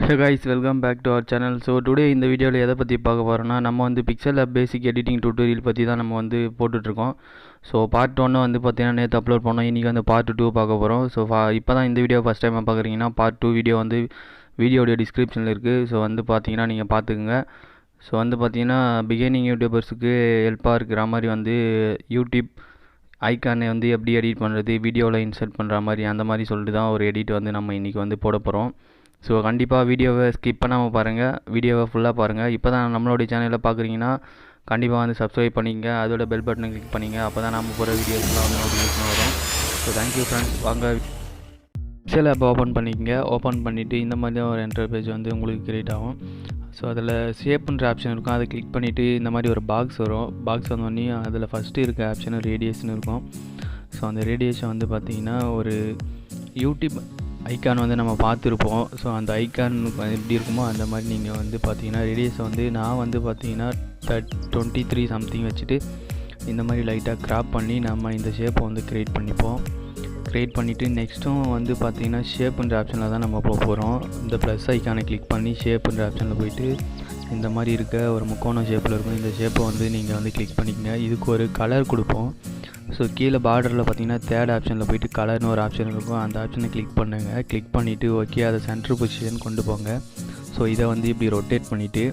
Hey guys, welcome back to our channel. So today இந்த வீடியோவில் எதை பற்றி பார்க்க போகிறோம்னா நம்ம வந்து Pixellab பேசிக் எடிட்டிங் டியூட்டோரியல் பற்றி தான் நம்ம வந்து போட்டுட்ருக்கோம். ஸோ பார்ட் 1 வந்து பார்த்தீங்கன்னா நேற்று அப்லோட் பண்ணோம். இன்றைக்கி வந்து பார்ட் 2 பார்க்க போகிறோம். ஸோ இப்போ தான் இந்த வீடியோ ஃபஸ்ட் டைமாக பார்க்குறீங்கன்னா பார்ட் 2 வீடியோ வந்து வீடியோடைய டிஸ்கிரிப்ஷனில் இருக்குது. ஸோ வந்து பார்த்தீங்கன்னா நீங்கள் பார்த்துக்குங்க. ஸோ வந்து பார்த்தீங்கன்னா பிகினிங் யூடியூபர்ஸுக்கு ஹெல்ப்பாக இருக்கிற மாதிரி வந்து யூடியூப் ஐக்கானை வந்து எப்படி எடிட் பண்ணுறது, வீடியோவில் இன்சர்ட் பண்ணுற மாதிரி அந்த மாதிரி சொல்லிட்டு தான் ஒரு எடிட் வந்து நம்ம இன்றைக்கி வந்து போட போகிறோம். ஸோ கண்டிப்பாக வீடியோவை ஸ்கிப் பண்ணாமல் பாருங்கள், வீடியோவை ஃபுல்லாக பாருங்கள். இப்போ தான் நம்மளுடைய சேனலில் பார்க்குறீங்கன்னா கண்டிப்பாக வந்து சப்ஸ்கிரைப் பண்ணிங்க, அதோட பெல் பட்டனை கிளிக் பண்ணிங்க. அப்போ தான் நம்ம போகிற வீடியோஸ்லாம் வந்து நோட்டிஃபிகேஷன் வரும். So thank you friends. வாங்க Pixellab ஓப்பன் பண்ணிக்கங்க. ஓப்பன் பண்ணிவிட்டு இந்த மாதிரி தான் ஒரு என்டர் பேஜ் வந்து உங்களுக்கு கிரியேட் ஆகும். ஸோ அதில் ஷேப்புன்ற ஆப்ஷன் இருக்கும், அதை கிளிக் பண்ணிவிட்டு இந்த மாதிரி ஒரு பாக்ஸ் வரும். பாக்ஸ் வந்தோடனே அதில் ஃபஸ்ட்டு இருக்க ஆப்ஷன் ரேடியேஷன் இருக்கும். ஸோ அந்த ரேடியேஷன் வந்து பார்த்திங்கன்னா ஒரு யூடியூப் ஐக்கான் வந்து நம்ம பார்த்துருப்போம். ஸோ அந்த ஐக்கான் எப்படி இருக்குமோ அந்த மாதிரி நீங்கள் வந்து பார்த்தீங்கன்னா ரேடியஸை வந்து நான் வந்து பார்த்தீங்கன்னா 23 சம்திங் வச்சுட்டு இந்த மாதிரி லைட்டாக க்ராப் பண்ணி நம்ம இந்த ஷேப்பை வந்து க்ரியேட் பண்ணிவிட்டு நெக்ஸ்ட்டும் வந்து பார்த்திங்கன்னா ஷேப்புன்ற ஆப்ஷனில் தான் நம்ம போக போகிறோம். இந்த ப்ளஸ் ஐக்கானை கிளிக் பண்ணி ஷேப்புன்ற ஆப்ஷனில் போயிட்டு இந்த மாதிரி இருக்க ஒரு முக்கோண ஷேப்பில் இருக்கும். இந்த ஷேப்பை வந்து நீங்கள் வந்து கிளிக் பண்ணிக்கங்க. இதுக்கு ஒரு கலர் கொடுப்போம். ஸோ கீழே பார்டரில் பார்த்தீங்கன்னா தேர்ட் ஆப்ஷனில் போய்ட்டு கலர்னு ஒரு ஆப்ஷன் இருக்கும். அந்த ஆப்ஷனை கிளிக் பண்ணுங்கள். கிளிக் பண்ணிவிட்டு ஓகே அதை சென்டர் பொசிஷன் கொண்டு போங்க. ஸோ இதை வந்து இப்படி ரொட்டேட் பண்ணிவிட்டு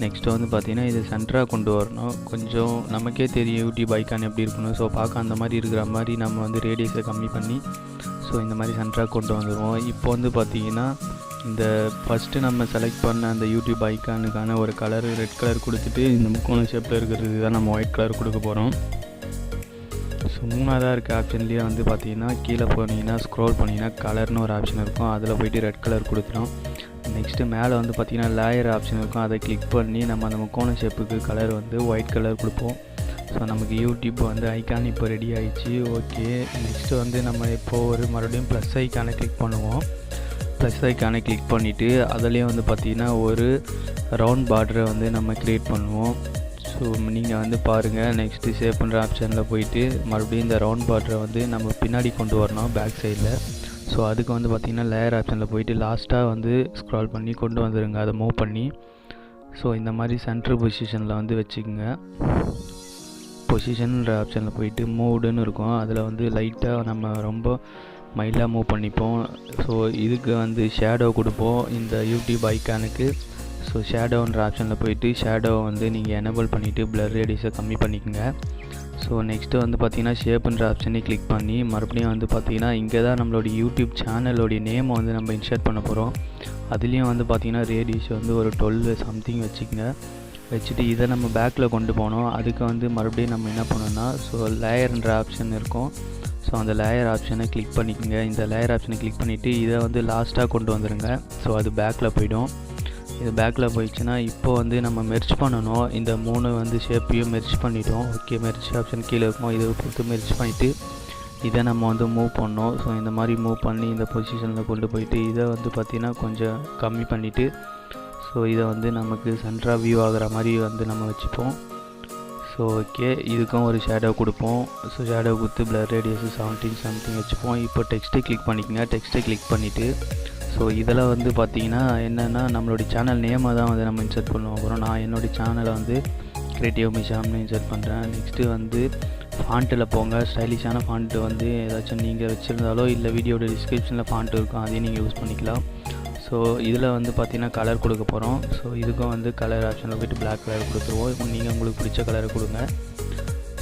நெக்ஸ்ட்டு வந்து பார்த்திங்கன்னா இதை சென்டராக கொண்டு வரணும். கொஞ்சம் நமக்கே தெரியும் யூடியூப் ஐக்கான் எப்படி இருக்கணும். ஸோ பார்க்க அந்த மாதிரி இருக்கிற மாதிரி நம்ம வந்து ரேடியஸை கம்மி பண்ணி ஸோ இந்த மாதிரி சென்டராக கொண்டு வந்துடுவோம். இப்போ வந்து பார்த்திங்கன்னா இந்த ஃபஸ்ட்டு நம்ம செலக்ட் பண்ண அந்த யூடியூப் ஐக்கானுக்கான ஒரு கலர் ரெட் கலர் கொடுத்துட்டு இந்த முக்கோண ஷேப்பில் இருக்கிறது தான் நம்ம ஒயிட் கலர் கொடுக்க போகிறோம். ஸோ மூணாவதாக இருக்க ஆப்ஷன்லேயே வந்து பார்த்திங்கன்னா கீழே போனீங்கன்னா ஸ்க்ரோல் பண்ணிங்கன்னா கலர்னு ஒரு ஆப்ஷன் இருக்கும். அதில் போய்ட்டு ரெட் கலர் கொடுத்துடும். நெக்ஸ்ட்டு மேலே வந்து பார்த்திங்கன்னா லேயர் ஆப்ஷன் இருக்கும். அதை கிளிக் பண்ணி நம்ம அந்த முக்கோண ஷேப்புக்கு கலர் வந்து ஒயிட் கலர் கொடுப்போம். ஸோ நமக்கு யூடியூப் வந்து ஐக்கான் இப்போ ரெடி ஆகிடுச்சு. ஓகே, நெக்ஸ்ட்டு வந்து நம்ம இப்போது ஒரு மறுபடியும் ப்ளஸ் ஐக்கானை கிளிக் பண்ணுவோம். ப்ளஸ் ஐக்கானை கிளிக் பண்ணிவிட்டு அதுலேயே வந்து பார்த்திங்கன்னா ஒரு ரவுண்ட் பார்டரை வந்து நம்ம க்ரியேட் பண்ணுவோம். ஸோ நீங்கள் வந்து பாருங்கள், நெக்ஸ்ட்டு சேவ் பண்ணுற ஆப்ஷனில் போயிட்டு மறுபடியும் இந்த ரவுண்ட் பார்டரை வந்து நம்ம பின்னாடி கொண்டு வரணும் பேக் சைடில். ஸோ அதுக்கு வந்து பார்த்திங்கன்னா லேயர் ஆப்ஷனில் போயிட்டு லாஸ்ட்டாக வந்து ஸ்க்ரால் பண்ணி கொண்டு வந்துடுங்க, அதை மூவ் பண்ணி. ஸோ இந்த மாதிரி சென்டர் பொசிஷனில் வந்து வச்சுக்கோங்க. பொசிஷன்ன்ற ஆப்ஷனில் போயிட்டு மூவ்டுன்னு இருக்கும். அதில் வந்து லைட்டாக நம்ம ரொம்ப மைல்டாக மூவ் பண்ணிப்போம். ஸோ இதுக்கு வந்து ஷேடோ கொடுப்போம் இந்த யூடியூப் ஐக்கானுக்கு. ஸோ ஷேடோன்ற ஆப்ஷனில் போயிட்டு ஷேடோவை வந்து நீங்கள் எனேபிள் பண்ணிவிட்டு பிளர் ரேடியஸை கம்மி பண்ணிக்கோங்க. ஸோ நெக்ஸ்ட்டு வந்து பார்த்திங்கன்னா ஷேப்புன்ற ஆப்ஷனை கிளிக் பண்ணி மறுபடியும் வந்து பார்த்திங்கன்னா இங்கே தான் நம்மளுடைய யூடியூப் சேனலோடைய நேமை வந்து நம்ம இன்சர்ட் பண்ண போகிறோம். அதுலேயும் வந்து பார்த்திங்கன்னா ரேடியஸ் வந்து ஒரு 12 சம்திங் வச்சுக்கோங்க. வச்சுட்டு இதை நம்ம பேக்கில் கொண்டு போனோம். அதுக்கு வந்து மறுபடியும் நம்ம என்ன பண்ணோன்னா ஸோ லேயர்ன்ற ஆப்ஷன் இருக்கும். ஸோ அந்த லேயர் ஆப்ஷனை கிளிக் பண்ணிக்கோங்க. இந்த லேயர் ஆப்ஷனை கிளிக் பண்ணிவிட்டு இதை வந்து லாஸ்ட்டாக கொண்டு வந்துடுங்க. ஸோ அது பேக்கில் போய்டும். இது பேக்கில் போயிடுச்சுன்னா இப்போ வந்து நம்ம மெர்ஜ் பண்ணணும். இந்த 3 வந்து ஷேப்பையும் மெர்ஜ் பண்ணிட்டோம். ஓகே, மெர்ஜ் ஆப்ஷன் கீழே இருக்கும். இதை பொறுத்து மெர்ஜ் பண்ணிவிட்டு இதை நம்ம வந்து மூவ் பண்ணோம். ஸோ இந்த மாதிரி மூவ் பண்ணி இந்த பொசிஷனில் கொண்டு போயிட்டு இதை வந்து பார்த்திங்கன்னா கொஞ்சம் கம்மி பண்ணிவிட்டு ஸோ இதை வந்து நமக்கு சென்டராக வியூ ஆகிற மாதிரி வந்து நம்ம வச்சுப்போம். ஸோ ஓகே, இதுக்கும் ஒரு ஷேடோ கொடுப்போம். ஸோ ஷேடோ கொடுத்து பிளர் ரேடியஸ் 17 சம்திங் வச்சுப்போம். இப்போ டெக்ஸ்ட்டை கிளிக் பண்ணிக்கோங்க. டெக்ஸ்ட்டை கிளிக் பண்ணிவிட்டு ஸோ இதில் வந்து பார்த்திங்கன்னா என்னென்னா நம்மளுடைய சேனல் நேமை தான் வந்து நம்ம இன்சர்ட் பண்ணுவோம். அப்புறம் நான் என்னுடைய சேனலை வந்து 𝗟𝗚𝗞𝗦 இன்சர்ட் பண்ணுறேன். நெக்ஸ்ட்டு வந்து ஃபாண்ட்டில் போங்க. ஸ்டைலிஷான ஃபாண்ட்டு வந்து ஏதாச்சும் நீங்கள் வச்சுருந்தாலோ இல்லை வீடியோட டிஸ்கிரிப்ஷனில் ஃபாண்ட் இருக்கும், அதையும் நீங்கள் யூஸ் பண்ணிக்கலாம். ஸோ இதில் வந்து பார்த்திங்கன்னா கலர் கொடுக்க போகிறோம். ஸோ இதுக்கும் வந்து கலர் ஆப்ஷனில் போய்ட்டு பிளாக் கலர் கொடுத்துருவோம். நீங்கள் உங்களுக்கு பிடிச்ச கலரை கொடுங்க.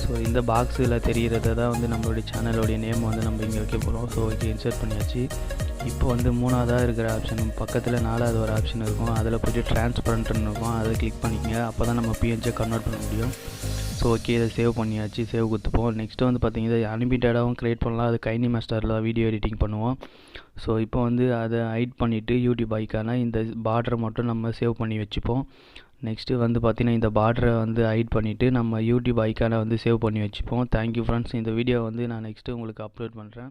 ஸோ இந்த பாக்ஸில் தெரிகிறத தான் வந்து நம்மளுடைய சேனலோடைய நேம் வந்து நம்ம இங்கே வைக்க போகிறோம். ஸோ ஓகே, இன்சர்ட் பண்ணியாச்சு. இப்போ வந்து மூணாவதாக இருக்கிற ஆப்ஷன் பக்கத்தில் 4வது ஒரு ஆப்ஷன் இருக்கும். அதில் போய்ட்டு டிரான்ஸ்பரண்ட்னு இருக்கும். அதை கிளிக் பண்ணிக்கங்க. அப்போ தான் நம்ம பிஎன்ஜியை கன்வெர்ட் பண்ண முடியும். ஸோ ஓகே, இதை சேவ் பண்ணியாச்சு. சேவ் கொடுத்துப்போம். நெக்ஸ்ட்டு வந்து பார்த்திங்கன்னா இதை அனிமேட்டடாகவும் க்ரியேட் பண்ணலாம். அது கைனி மாஸ்டரில் வீடியோ எடிட்டிங் பண்ணுவோம். ஸோ இப்போ வந்து அதை ஹைட் பண்ணிவிட்டு யூடியூப் ஐக்கான இந்த பார்டரை மட்டும் நம்ம சேவ் பண்ணி வச்சுப்போம். நெக்ஸ்ட்டு வந்து பார்த்திங்கன்னா இந்த பார்டரை வந்து ஹைட் பண்ணிவிட்டு நம்ம யூடியூப் ஐக்கானை வந்து சேவ் பண்ணி வச்சுப்போம். Thank you friends. இந்த வீடியோ வந்து நான் நெக்ஸ்ட்டு உங்களுக்கு அப்லோட் பண்ணுறேன்.